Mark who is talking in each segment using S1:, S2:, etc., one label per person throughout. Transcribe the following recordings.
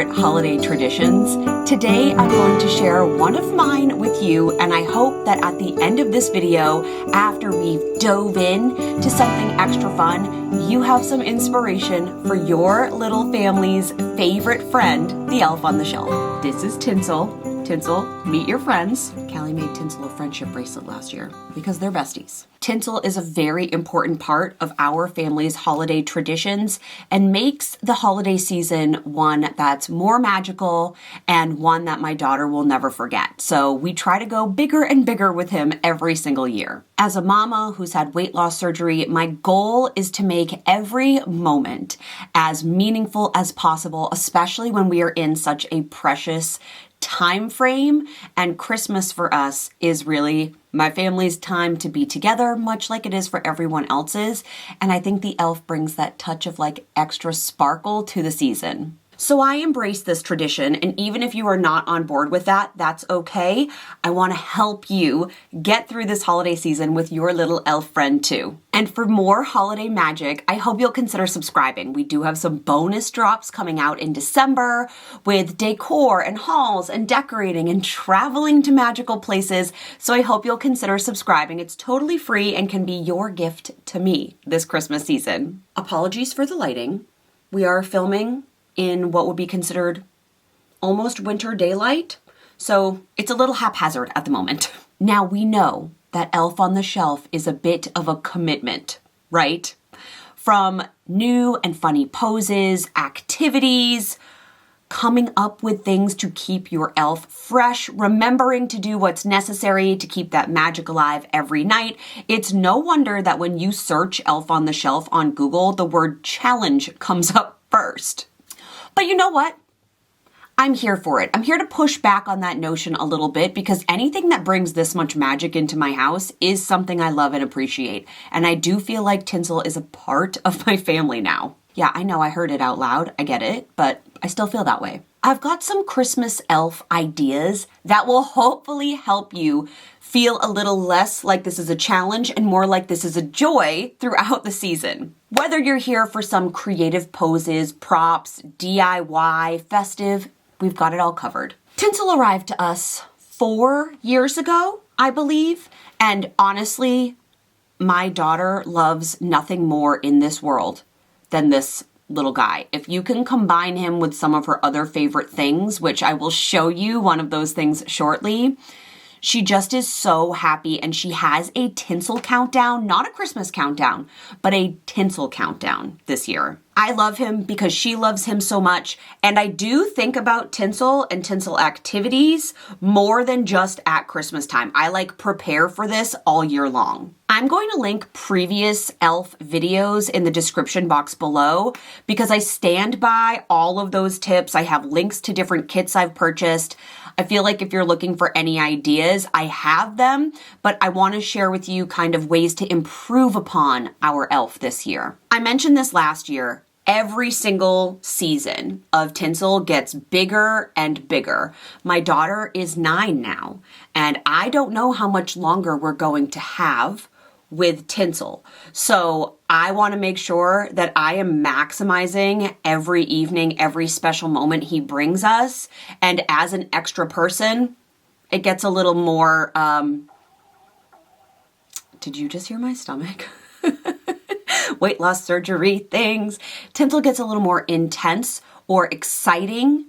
S1: favorite holiday traditions. Today I'm going to share one of mine with you, and I hope that at the end of this video, after we've dove in to something extra fun, you have some inspiration for your little family's favorite friend, the elf on the shelf. This is Tinsel. Tinsel, meet your friends. Callie made Tinsel a friendship bracelet last year because they're besties. Tinsel is a very important part of our family's holiday traditions and makes the holiday season one that's more magical and one that my daughter will never forget. So we try to go bigger and bigger with him every single year. As a mama who's had weight loss surgery, my goal is to make every moment as meaningful as possible, especially when we are in such a precious time frame, and Christmas for us is really my family's time to be together, much like it is for everyone else's. And I think the elf brings that touch of like extra sparkle to the season. So I embrace this tradition, and even if you are not on board with that, that's okay. I want to help you get through this holiday season with your little elf friend too. And for more holiday magic, I hope you'll consider subscribing. We do have some bonus drops coming out in December with decor and hauls and decorating and traveling to magical places. So I hope you'll consider subscribing. It's totally free and can be your gift to me this Christmas season. Apologies for the lighting. We are filming in what would be considered almost winter daylight, so it's a little haphazard at the moment. Now we know that Elf on the Shelf is a bit of a commitment, right? From new and funny poses, activities, coming up with things to keep your elf fresh, remembering to do what's necessary to keep that magic alive every night. It's no wonder that when you search Elf on the Shelf on Google, the word challenge comes up first. But you know what? I'm here for it. I'm here to push back on that notion a little bit because anything that brings this much magic into my house is something I love and appreciate. And I do feel like Tinsel is a part of my family now. Yeah, I know I heard it out loud. I get it, but I still feel that way. I've got some Christmas elf ideas that will hopefully help you feel a little less like this is a challenge and more like this is a joy throughout the season. Whether you're here for some creative poses, props, DIY, festive, we've got it all covered. Tinsel arrived to us 4 years ago, I believe, and honestly, my daughter loves nothing more in this world than this little guy. If you can combine him with some of her other favorite things, which I will show you one of those things shortly, she just is so happy, and she has a Tinsel countdown, not a Christmas countdown, but a Tinsel countdown this year. I love him because she loves him so much, and I do think about Tinsel and Tinsel activities more than just at Christmas time. I like prepare for this all year long. I'm going to link previous elf videos in the description box below because I stand by all of those tips. I have links to different kits I've purchased. I feel like if you're looking for any ideas, I have them, but I want to share with you kind of ways to improve upon our elf this year. I mentioned this last year. Every single season of Tinsel gets bigger and bigger. My daughter is 9 now, and I don't know how much longer we're going to have with Tinsel. So I want to make sure that I am maximizing every evening, every special moment he brings us. And as an extra person, it gets a little more, did you just hear my stomach? Weight loss surgery things. Tinsel gets a little more intense or exciting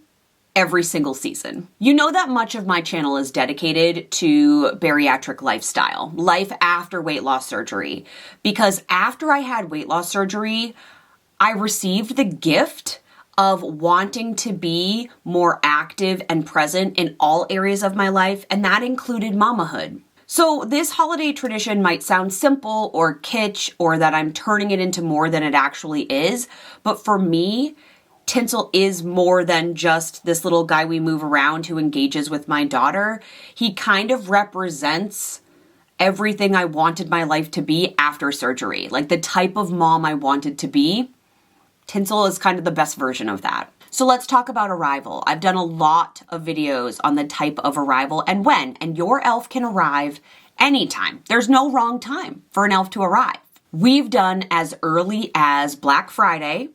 S1: every single season. You know that much of my channel is dedicated to bariatric lifestyle, life after weight loss surgery. Because after I had weight loss surgery, I received the gift of wanting to be more active and present in all areas of my life, and that included mamahood. So this holiday tradition might sound simple or kitsch or that I'm turning it into more than it actually is, but for me, Tinsel is more than just this little guy we move around who engages with my daughter. He kind of represents everything I wanted my life to be after surgery, like the type of mom I wanted to be. Tinsel is kind of the best version of that. So let's talk about arrival. I've done a lot of videos on the type of arrival and when, and your elf can arrive anytime. There's no wrong time for an elf to arrive. We've done as early as Black Friday.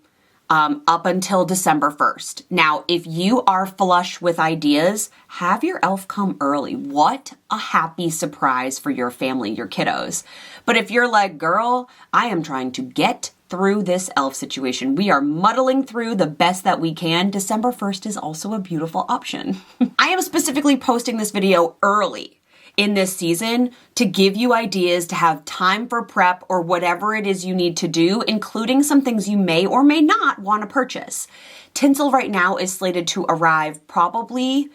S1: up until December 1st. Now, if you are flush with ideas, have your elf come early. What a happy surprise for your family, your kiddos. But if you're like, girl, I am trying to get through this elf situation. We are muddling through the best that we can. December 1st is also a beautiful option. I am specifically posting this video early in this season to give you ideas to have time for prep or whatever it is you need to do, including some things you may or may not want to purchase. Tinsel right now is slated to arrive probably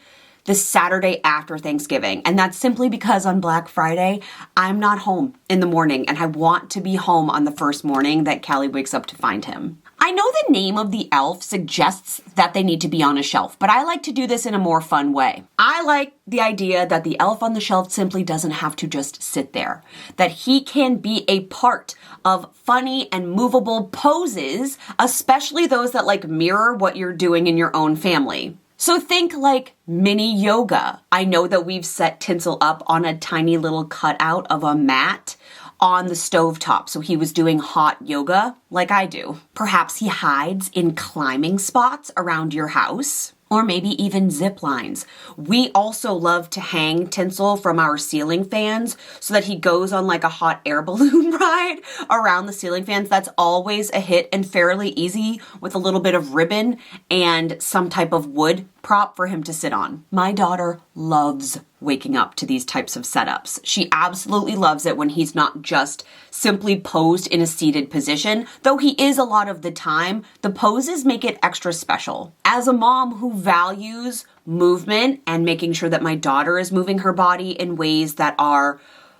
S1: the Saturday after Thanksgiving. And that's simply because on Black Friday, I'm not home in the morning and I want to be home on the first morning that Callie wakes up to find him. I know the name of the elf suggests that they need to be on a shelf, but I like to do this in a more fun way. I like the idea that the elf on the shelf simply doesn't have to just sit there, that he can be a part of funny and movable poses, especially those that like mirror what you're doing in your own family. So think like mini yoga. I know that we've set Tinsel up on a tiny little cutout of a mat on the stovetop, so he was doing hot yoga like I do. Perhaps he hides in climbing spots around your house, or maybe even zip lines. We also love to hang Tinsel from our ceiling fans so that he goes on like a hot air balloon ride around the ceiling fans. That's always a hit and fairly easy with a little bit of ribbon and some type of wood prop for him to sit on. My daughter loves waking up to these types of setups. She absolutely loves it when he's not just simply posed in a seated position, though he is a lot of the time. The poses make it extra special. As a mom who values movement and making sure that my daughter is moving her body in ways that are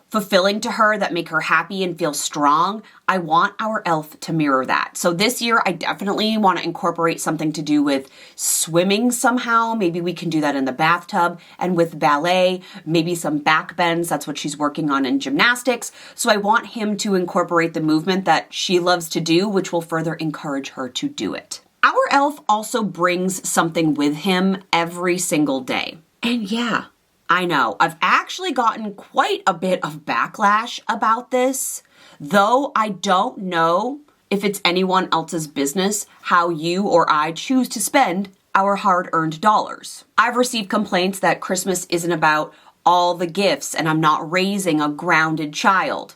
S1: fulfilling to her, that make her happy and feel strong, I want our elf to mirror that. So this year, I definitely want to incorporate something to do with swimming somehow. Maybe we can do that in the bathtub, and with ballet, maybe some back bends. That's what she's working on in gymnastics. So I want him to incorporate the movement that she loves to do, which will further encourage her to do it. Our elf also brings something with him every single day. And yeah, I know, I've actually gotten quite a bit of backlash about this, though I don't know if it's anyone else's business how you or I choose to spend our hard-earned dollars. I've received complaints that Christmas isn't about all the gifts and I'm not raising a grounded child.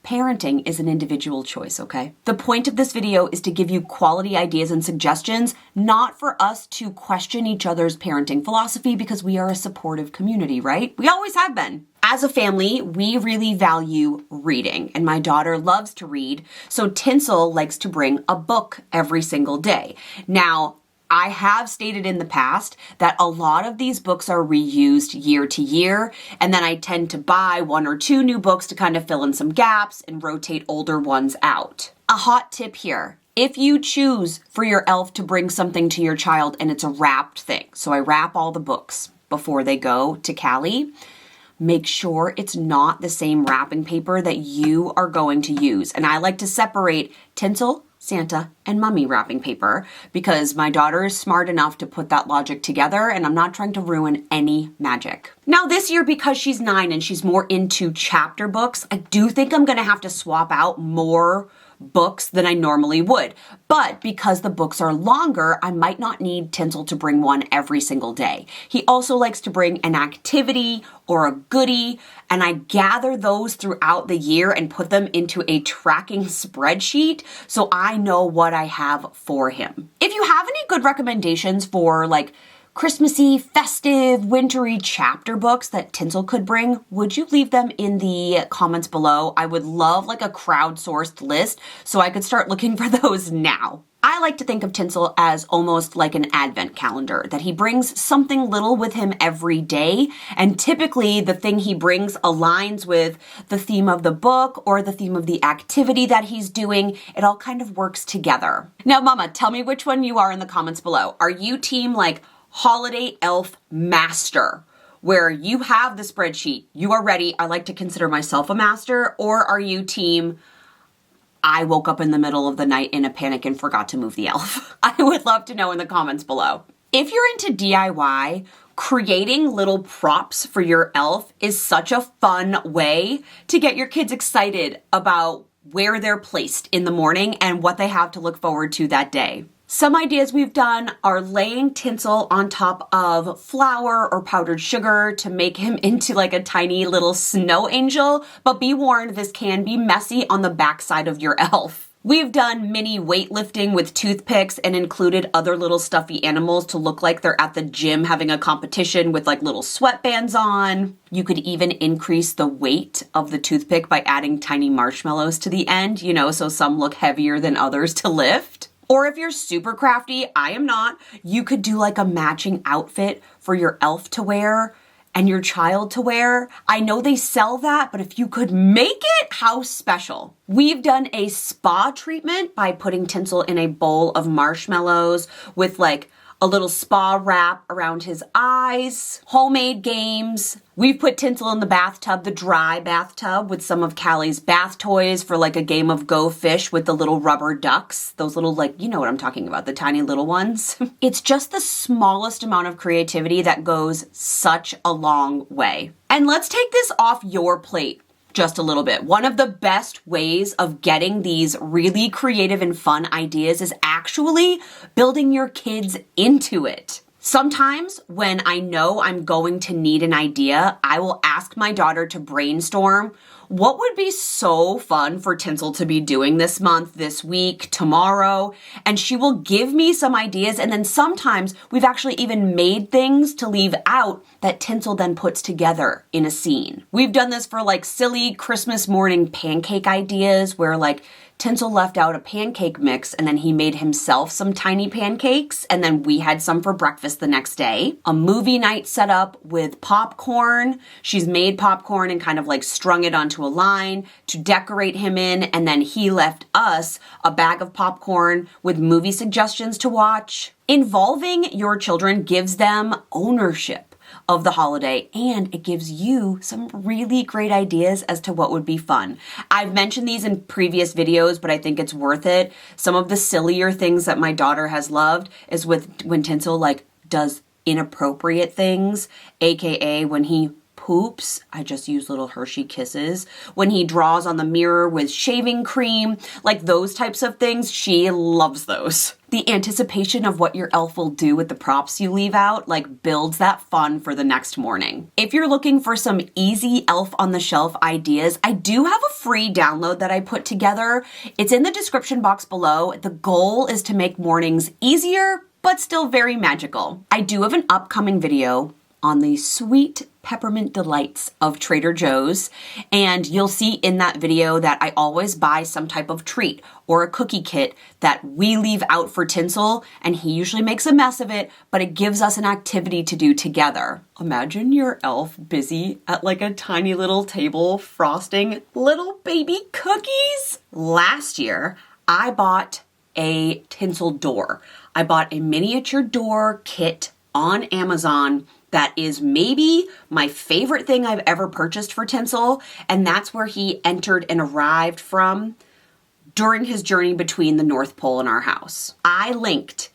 S1: Parenting is an individual choice, okay? The point of this video is to give you quality ideas and suggestions, not for us to question each other's parenting philosophy, because we are a supportive community, right? We always have been. As a family, we really value reading, and my daughter loves to read, so Tinsel likes to bring a book every single day. Now, I have stated in the past that a lot of these books are reused year to year, and then I tend to buy 1 or 2 new books to kind of fill in some gaps and rotate older ones out. A hot tip here. If you choose for your elf to bring something to your child and it's a wrapped thing, so I wrap all the books before they go to Callie, make sure it's not the same wrapping paper that you are going to use. And I like to separate Tinsel, Santa, and Mummy wrapping paper because my daughter is smart enough to put that logic together, and I'm not trying to ruin any magic. Now this year, because she's 9 and she's more into chapter books, I do think I'm gonna have to swap out more books than I normally would. But because the books are longer, I might not need Tinsel to bring one every single day. He also likes to bring an activity or a goodie, and I gather those throughout the year and put them into a tracking spreadsheet so I know what I have for him. If you have any good recommendations for like Christmassy, festive, wintry chapter books that Tinsel could bring, would you leave them in the comments below? I would love like a crowdsourced list so I could start looking for those now. I like to think of Tinsel as almost like an advent calendar, that he brings something little with him every day, and typically the thing he brings aligns with the theme of the book or the theme of the activity that he's doing. It all kind of works together. Now, Mama, tell me which one you are in the comments below. Are you team like Holiday Elf Master, where you have the spreadsheet, you are ready, I like to consider myself a master, or are you team I woke up in the middle of the night in a panic and forgot to move the elf? I would love to know in the comments below. If you're into DIY, creating little props for your elf is such a fun way to get your kids excited about where they're placed in the morning and what they have to look forward to that day. Some ideas we've done are laying tinsel on top of flour or powdered sugar to make him into like a tiny little snow angel, but be warned, this can be messy on the backside of your elf. We've done mini weightlifting with toothpicks and included other little stuffy animals to look like they're at the gym having a competition with like little sweatbands on. You could even increase the weight of the toothpick by adding tiny marshmallows to the end, so some look heavier than others to lift. Or if you're super crafty, I am not, you could do like a matching outfit for your elf to wear and your child to wear. I know they sell that, but if you could make it, how special. We've done a spa treatment by putting tinsel in a bowl of marshmallows with like a little spa wrap around his eyes, homemade games. We've put tinsel in the bathtub, the dry bathtub, with some of Callie's bath toys for like a game of Go Fish with the little rubber ducks. Those little, like, you know what I'm talking about, the tiny little ones. It's just the smallest amount of creativity that goes such a long way. And let's take this off your plate just a little bit. One of the best ways of getting these really creative and fun ideas is actually building your kids into it. Sometimes when I know I'm going to need an idea, I will ask my daughter to brainstorm what would be so fun for Tinsel to be doing this month, this week, tomorrow, and she will give me some ideas, and then sometimes we've actually even made things to leave out that Tinsel then puts together in a scene. We've done this for like silly Christmas morning pancake ideas where like Tinsel left out a pancake mix and then he made himself some tiny pancakes and then we had some for breakfast the next day. A movie night set up with popcorn. She's made popcorn and kind of like strung it onto a line to decorate him in, and then he left us a bag of popcorn with movie suggestions to watch. Involving your children gives them ownership of the holiday, and it gives you some really great ideas as to what would be fun. I've mentioned these in previous videos, but I think it's worth it. Some of the sillier things that my daughter has loved is when Tinsel like does inappropriate things, aka when he poops, I just use little Hershey Kisses. When he draws on the mirror with shaving cream, like those types of things, she loves those. The anticipation of what your elf will do with the props you leave out, like builds that fun for the next morning. If you're looking for some easy elf on the shelf ideas, I do have a free download that I put together. It's in the description box below. The goal is to make mornings easier, but still very magical. I do have an upcoming video on the sweet peppermint delights of Trader Joe's, and you'll see in that video that I always buy some type of treat or a cookie kit that we leave out for Tinsel, and he usually makes a mess of it, but it gives us an activity to do together. Imagine your elf busy at like a tiny little table frosting little baby cookies. Last year, I bought a Tinsel door. I bought a miniature door kit on Amazon that is maybe my favorite thing I've ever purchased for Tinsel, and that's where he entered and arrived from during his journey between the North Pole and our house. I linked,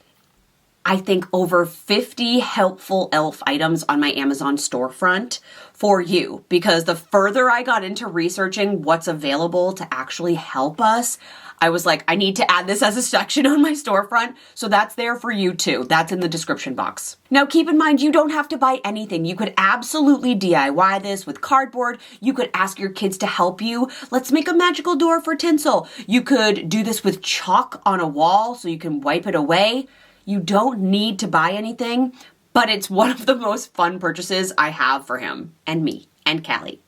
S1: I think, over 50 helpful elf items on my Amazon storefront for you, because the further I got into researching what's available to actually help us, I was like, I need to add this as a section on my storefront, so that's there for you too. That's in the description box. Now keep in mind, you don't have to buy anything. You could absolutely DIY this with cardboard. You could ask your kids to help you. Let's make a magical door for Tinsel. You could do this with chalk on a wall so you can wipe it away. You don't need to buy anything, but it's one of the most fun purchases I have for him and me and Callie.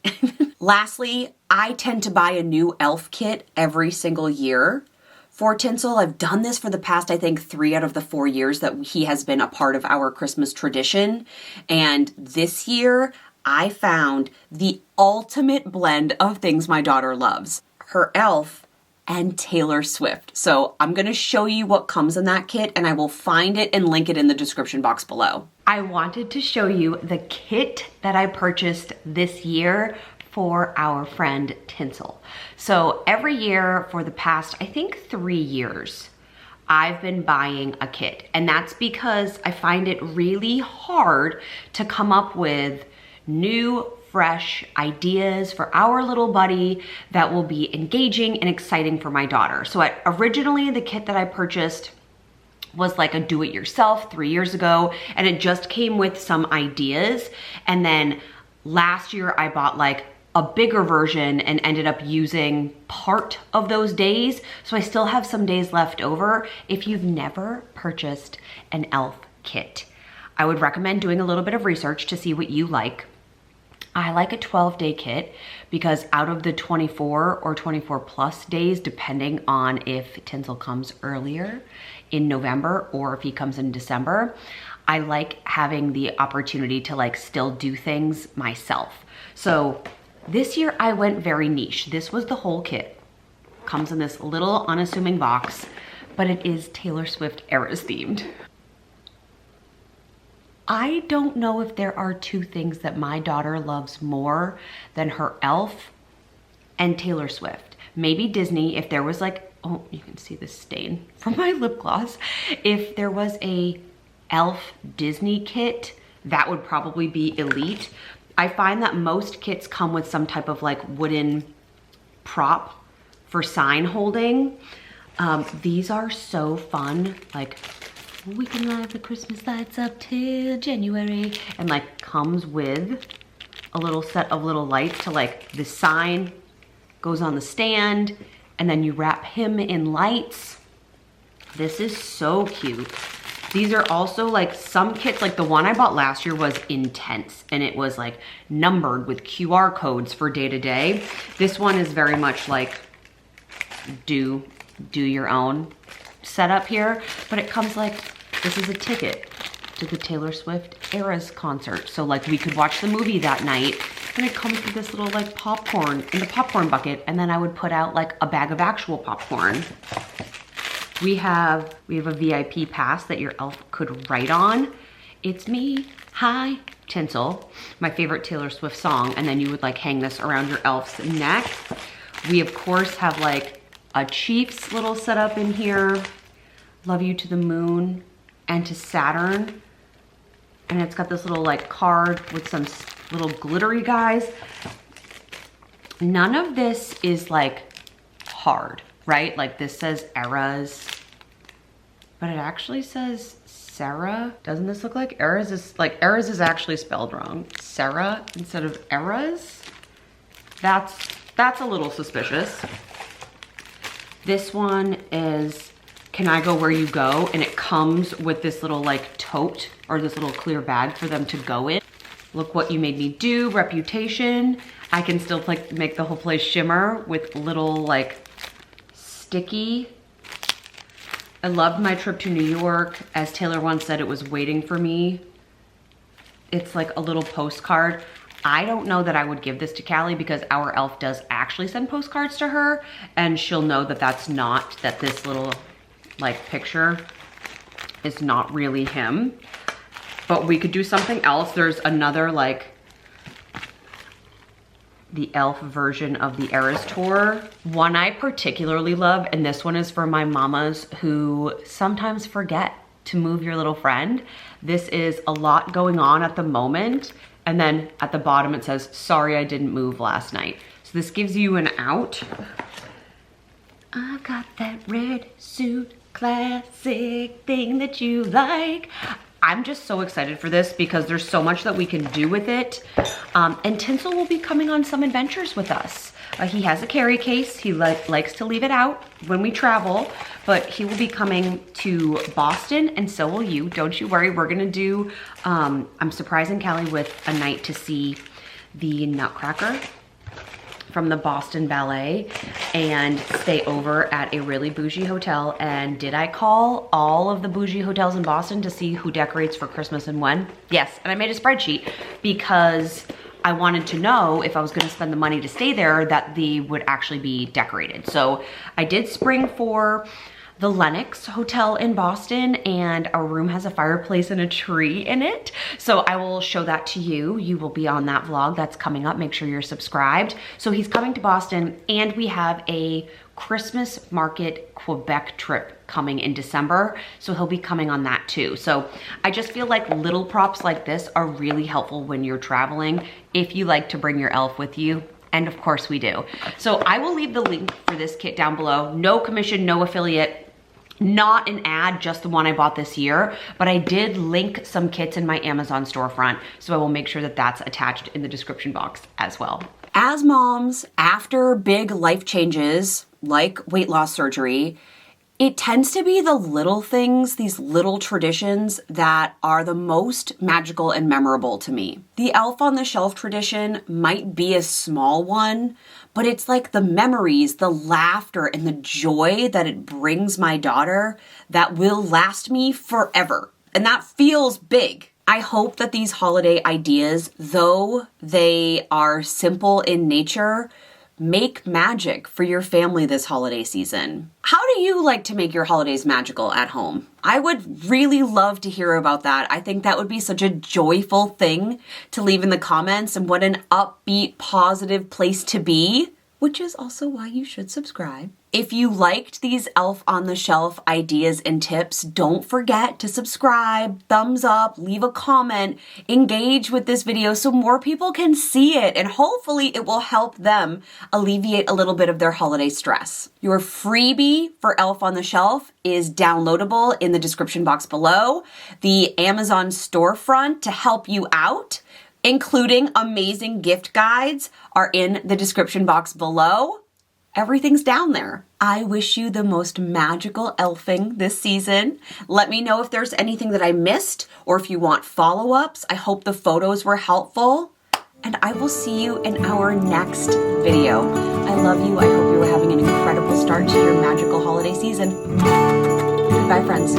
S1: Lastly, I tend to buy a new elf kit every single year for Tinsel. I've done this for the past, I think, 3 out of the 4 years that he has been a part of our Christmas tradition. And this year, I found the ultimate blend of things my daughter loves. Her elf and Taylor Swift. So I'm going to show you what comes in that kit, and I will find it and link it in the description box below. I wanted to show you the kit that I purchased this year for our friend Tinsel. So every year for the past, I think 3 years, I've been buying a kit. And that's because I find it really hard to come up with new, fresh ideas for our little buddy that will be engaging and exciting for my daughter. So originally the kit that I purchased was like a do-it-yourself 3 years ago, and it just came with some ideas. And then last year I bought like a bigger version and ended up using part of those days. So I still have some days left over. If you've never purchased an e.l.f. kit, I would recommend doing a little bit of research to see what you like. I like a 12-day kit because out of the 24 or 24 plus days, depending on if Tinsel comes earlier in November or if he comes in December, I like having the opportunity to like still do things myself. So this year I went very niche. This was the whole kit. Comes in this little unassuming box, but it is Taylor Swift Eras themed. I don't know if there are two things that my daughter loves more than her e.l.f. and Taylor Swift. Maybe Disney, if there was like, oh, you can see the stain from my lip gloss. If there was a e.l.f. Disney kit, that would probably be elite. I find that most kits come with some type of like wooden prop for sign holding. These are so fun. Like, we can live the Christmas lights up till January, and like comes with a little set of little lights to like the sign goes on the stand, and then you wrap him in lights. This is so cute. These are also like some kits, like the one I bought last year was intense and it was like numbered with QR codes for day to day. This one is very much like do your own setup here, but it comes like, this is a ticket to the Taylor Swift Eras concert. So like we could watch the movie that night, and it comes with this little like popcorn in the popcorn bucket, and then I would put out like a bag of actual popcorn. We have a VIP pass that your e.l.f. could write on. It's me, hi, Tinsel, my favorite Taylor Swift song, and then you would like hang this around your e.l.f.'s neck. We of course have like a Chiefs little setup in here. Love you to the moon and to Saturn. And it's got this little like card with some little glittery guys. None of this is like hard, right? Like this says Eras, but it actually says Sarah. Doesn't this look like Eras? Is like Eras is actually spelled wrong. Sarah instead of Eras. That's a little suspicious. This one is Can I Go Where You Go? And it comes with this little like tote or this little clear bag for them to go in. Look What You Made Me Do, Reputation. I can still like make the whole place shimmer with little like sticky. I loved my trip to New York. As Taylor once said, it was waiting for me. It's like a little postcard. I don't know that I would give this to Callie because our e.l.f. does actually send postcards to her, and she'll know that that's not, that this little like picture is not really him. But we could do something else. There's another like the e.l.f. version of the Eras tour. One I particularly love, and this one is for my mamas who sometimes forget to move your little friend. This is a lot going on at the moment. And then at the bottom it says, sorry I didn't move last night. So this gives you an out. I've got that red suit, classic thing that you like. I'm just so excited for this because there's so much that we can do with it. And Tinsel will be coming on some adventures with us. He has a carry case. He likes to leave it out when we travel, but he will be coming to Boston, and so will you. Don't you worry. We're gonna do, I'm surprising Callie with a night to see the Nutcracker from the Boston Ballet and stay over at a really bougie hotel. And did I call all of the bougie hotels in Boston to see who decorates for Christmas and when? Yes, and I made a spreadsheet because I wanted to know if I was gonna spend the money to stay there that they would actually be decorated. So I did spring for the Lenox Hotel in Boston, and our room has a fireplace and a tree in it. So I will show that to you. You will be on that vlog that's coming up. Make sure you're subscribed. So he's coming to Boston, and we have a Christmas market Quebec trip coming in December. So he'll be coming on that too. So I just feel like little props like this are really helpful when you're traveling if you like to bring your e.l.f. with you. And of course we do. So I will leave the link for this kit down below. No commission, no affiliate. Not an ad, just the one I bought this year, but I did link some kits in my Amazon storefront, so I will make sure that that's attached in the description box as well. As moms, after big life changes like weight loss surgery, it tends to be the little things, these little traditions that are the most magical and memorable to me. The elf on the shelf tradition might be a small one, but it's like the memories, the laughter, and the joy that it brings my daughter that will last me forever. And that feels big. I hope that these holiday ideas, though they are simple in nature, make magic for your family this holiday season. How do you like to make your holidays magical at home? I would really love to hear about that. I think that would be such a joyful thing to leave in the comments, and what an upbeat, positive place to be, which is also why you should subscribe. If you liked these elf on the shelf ideas and tips, don't forget to subscribe, thumbs up, leave a comment, engage with this video so more people can see it, and hopefully it will help them alleviate a little bit of their holiday stress. Your freebie for Elf on the Shelf is downloadable in the description box below. The Amazon storefront to help you out, including amazing gift guides, are in the description box below. Everything's down there. I wish you the most magical elfing this season. Let me know if there's anything that I missed or if you want follow-ups. I hope the photos were helpful, and I will see you in our next video. I love you. I hope you are having an incredible start to your magical holiday season. Goodbye, friends.